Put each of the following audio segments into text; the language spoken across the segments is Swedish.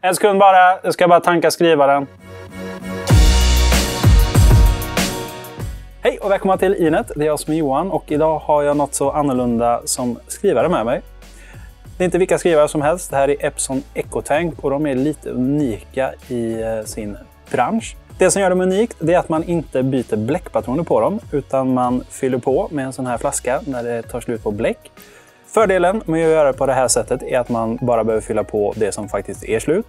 En sekund bara, jag ska bara tanka skrivaren. Hej och välkomna till Inet, det är jag som är Johan och idag har jag något så annorlunda som skrivare med mig. Det är inte vilka skrivare som helst, det här är Epson EcoTank och de är lite unika i sin bransch. Det som gör dem unikt är att man inte byter bläckpatroner på dem utan man fyller på med en sån här flaska när det tar slut på bläck. Fördelen med att göra det på det här sättet är att man bara behöver fylla på det som faktiskt är slut.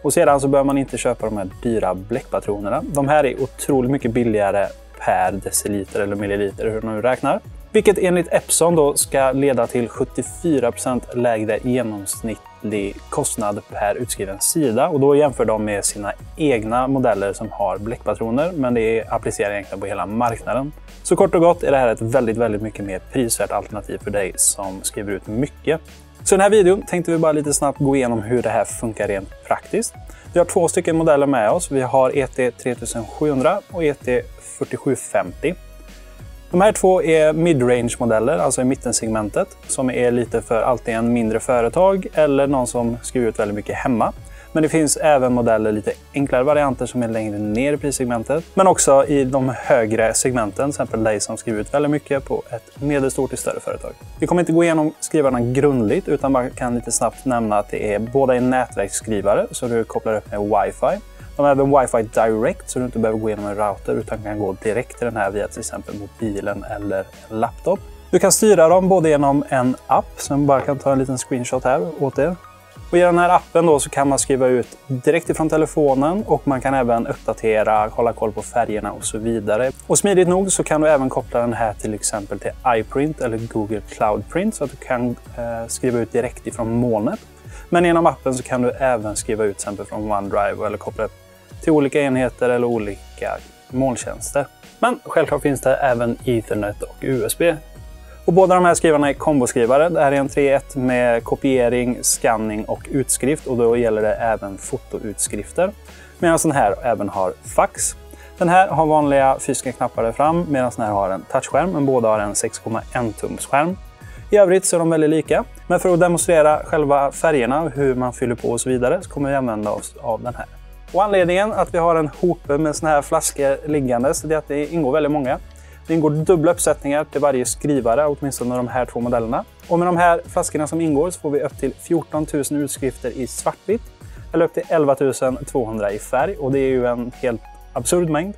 Och sedan så behöver man inte köpa de här dyra bläckpatronerna. De här är otroligt mycket billigare per deciliter eller milliliter hur de nu räknar. Vilket enligt Epson då ska leda till 74% lägre genomsnittlig kostnad per utskriven sida. Och då jämför de med sina egna modeller som har bläckpatroner. Men det applicerar egentligen på hela marknaden. Så kort och gott är det här ett väldigt mycket mer prisvärt alternativ för dig som skriver ut mycket. Så i den här videon tänkte vi bara lite snabbt gå igenom hur det här funkar rent praktiskt. Vi har två stycken modeller med oss. Vi har ET3700 och ET4750. De här två är mid-range-modeller, alltså i mittensegmentet, som är lite för antingen mindre företag eller någon som skriver ut väldigt mycket hemma. Men det finns även modeller, lite enklare varianter som är längre ner i prissegmentet. Men också i de högre segmenten, till exempel dig som skriver ut väldigt mycket på ett medelstort till större företag. Vi kommer inte gå igenom skrivarna grundligt utan bara kan lite snabbt nämna att det är båda är nätverksskrivare så du kopplar upp med Wi-Fi. De har även Wi-Fi Direct så du inte behöver gå igenom en router utan kan gå direkt till den här via till exempel mobilen eller en laptop. Du kan styra dem både genom en app som bara kan ta en liten screenshot här åt er. Och i den här appen då så kan man skriva ut direkt ifrån telefonen och man kan även uppdatera, hålla koll på färgerna och så vidare. Och smidigt nog så kan du även koppla den här till exempel till iPrint eller Google Cloud Print så att du kan skriva ut direkt ifrån molnet. Men genom appen så kan du även skriva ut till exempel från OneDrive eller koppla upp till olika enheter eller olika molntjänster. Men självklart finns det även Ethernet och USB. Och båda de här skrivarna är komboskrivare. Det här är en 3.1 med kopiering, scanning och utskrift och då gäller det även fotoutskrifter. Medan den här även har fax. Den här har vanliga fysiska knappar där fram medan den här har en touchskärm men båda har en 6,1 tums skärm. I övrigt så är de väldigt lika. Men för att demonstrera själva färgerna, hur man fyller på och så vidare så kommer vi använda oss av den här. Och anledningen att vi har en hope med såna här flaskor liggandes är att det ingår väldigt många. Det ingår dubbla uppsättningar till varje skrivare, åtminstone de här två modellerna. Och med de här flaskorna som ingår så får vi upp till 14 000 utskrifter i svartvitt eller upp till 11 200 i färg. Och det är ju en helt absurd mängd.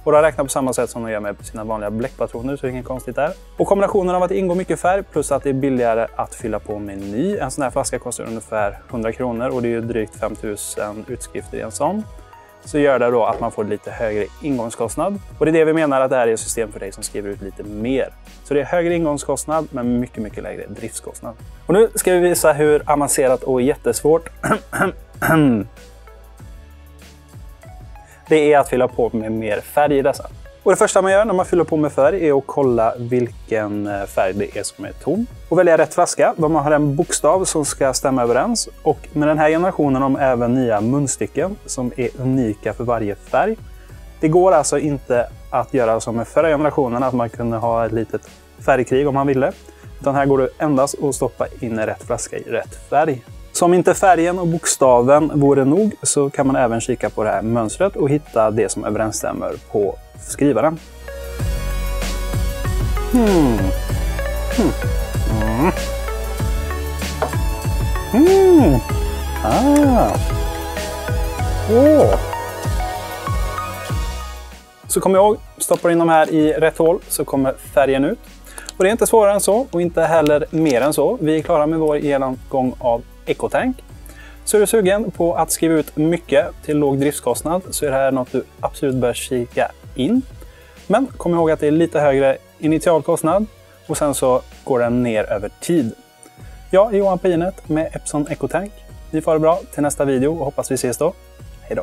Och de räknar på samma sätt som de gör med sina vanliga bläckpatroner så det är inget konstigt där. Och kombinationen av att det ingår mycket färg plus att det är billigare att fylla på med ny. En sån här flaska kostar ungefär 100 kronor och det är ju drygt 5 000 utskrifter i en sån. Så gör det då att man får lite högre ingångskostnad. Och det är det vi menar att det här är ett system för dig som skriver ut lite mer. Så det är högre ingångskostnad men mycket lägre driftskostnad. Och nu ska vi visa hur avancerat och jättesvårt det är att fylla på med mer färg i dessa. Och det första man gör när man fyller på med färg är att kolla vilken färg det är som är tom. Och välja rätt flaska. De har en bokstav som ska stämma överens. Och med den här generationen har de även nya munstycken som är unika för varje färg. Det går alltså inte att göra som med förra generationen att man kunde ha ett litet färgkrig om man ville. Utan här går det endast att stoppa in rätt flaska i rätt färg. Så om inte färgen och bokstaven vore nog så kan man även kika på det här mönstret och hitta det som överensstämmer på skrivaren. Så kom ihåg, stoppar in de här i rätt hål så kommer färgen ut. Och det är inte svårare än så och inte heller mer än så. Vi är klara med vår genomgång av EcoTank. Så är du sugen på att skriva ut mycket till låg driftskostnad så är det här något du absolut bör kika in. Men kom ihåg att det är lite högre initialkostnad och sen så går den ner över tid. Jag är Johan på Inet med Epson EcoTank. Vi får det bra till nästa video och hoppas vi ses då. Hej då!